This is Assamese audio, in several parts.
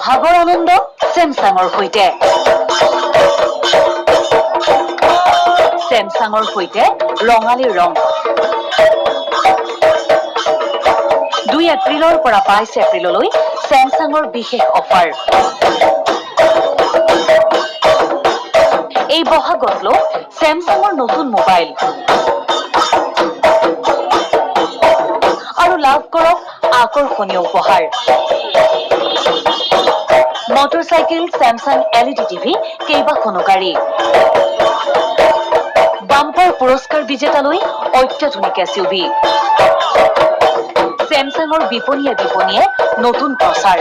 বহাগৰ আনন্দ ছেমছাঙৰ সৈতে ছেমছাঙৰ সৈতে ৰঙালী ৰং 2 এপ্ৰিলৰ পৰা 22 এপ্ৰিললৈ ছেমছাঙৰ বিশেষ অফাৰ এই বহাগত লওক ছেমছাঙৰ নতুন মোবাইল আৰু লাভ কৰক আকৰ্ষণীয় উপহাৰ মটৰচাইকেল ছেমছাং LED টিভি কেইবাখনো গাড়ী বাম্পাৰ পুৰস্কাৰ বিজেতালৈ অত্যাধুনিক SUV ছেমছাঙৰ বিপণীয়ে নতুন প্ৰচাৰ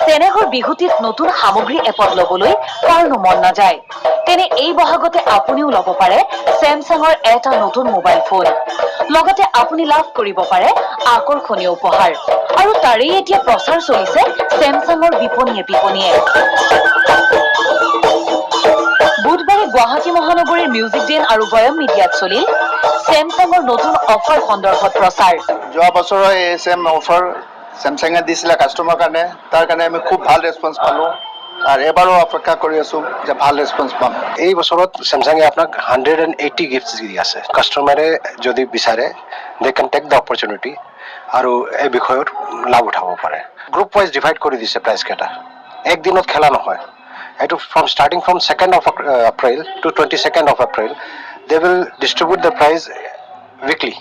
চেনেহৰ বিহুটিত নতুন সামগ্ৰী এপদ লবলৈ কাৰনো মন নাযায় তেনে এই বহাগতে আপুনিও ল'ব পাৰে ছেমছাঙৰ এটা নতুন মোবাইল ফোন লগতে আপুনি লাভ কৰিব পাৰে আকৰ্ষণীয় উপহাৰ আৰু তাৰেই এতিয়া প্ৰচাৰ চলিছে ছেমছাঙৰ বিপণীয়ে বুধবাৰে গুৱাহাটী মহানগৰীৰ মিউজিক ডেন আৰু গয়ম মিডিয়াত চলিল ছেমছাঙৰ নতুন অফাৰ সন্দৰ্ভত প্ৰচাৰ যোৱা বছৰৰ এই ছেম অফাৰ ছেমছাঙে দিছিলে কাষ্টমাৰ কাৰণে তাৰ কাৰণে আমি খুব ভাল ৰেছপন্স পালোঁ আৰু এবাৰো অপেক্ষা কৰি আছোঁ যে ভাল ৰেছপন্স পাম এই বছৰত ছেমছাঙে আপোনাক 180 গিফ্টছ দি আছে কাষ্টমাৰে যদি বিচাৰে দে কেন টেক দ্য অপৰচুনিটি আৰু এই বিষয়ত লাভ উঠাব পাৰে গ্ৰুপ ৱাইজ ডিভাইড কৰি দিছে প্ৰাইচ কেইটা একদিনত খেলা নহয় এইটো starting from 2nd of April to 22nd of April they will distribute the prize weekly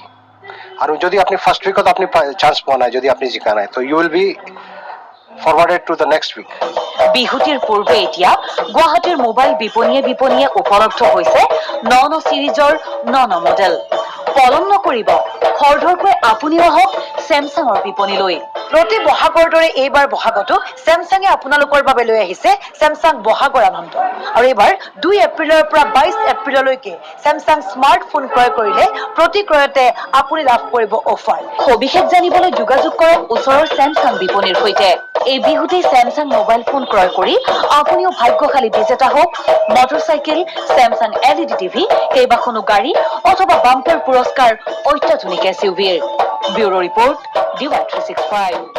আৰু যদি আপনি ফাৰ্স্ট উইকত আপনি চান্স পোৱা নাই যদি আপনি জিকা নাই তো you will be forwarded to the next week বিহুটিৰ পূৰ্বে এতিয়া গুৱাহাটীৰ মোবাইল বিপণীয়ে উপলব্ধ হৈছে 9 সিৰিজৰ 9 মডেল পলম নকৰিব খৰধৰকৈ আপুনিও আহক ছেমছাঙৰ বিপণীলৈ প্ৰতি বহাগৰ দৰে এইবাৰ বহাগতো ছেমছাঙে আপোনালোকৰ বাবে লৈ আহিছে ছেমছাং বহাগৰ আনন্দ আৰু এইবাৰ 2 এপ্ৰিলৰ পৰা 22 এপ্ৰিললৈকে ছেমছাং স্মাৰ্টফোন ক্ৰয় কৰিলে প্ৰতি ক্ৰয়তে আপুনি লাভ কৰিব অফাৰ সবিশেষ জানিবলৈ যোগাযোগ কৰক ওচৰৰ ছেমছাং বিপণীৰ সৈতে এই বিহুতে ছেমছাং মোবাইল ফোন ক্ৰয় কৰি আপুনিও ভাগ্যশালী বিজেতা হওক মটৰচাইকেল ছেমছাং LED টিভি কেইবাখনো গাড়ী অথবা বাম্পাৰ পুৰস্কাৰ অত্যাধুনিক SUV ব্যুৰো ৰিপৰ্ট DY365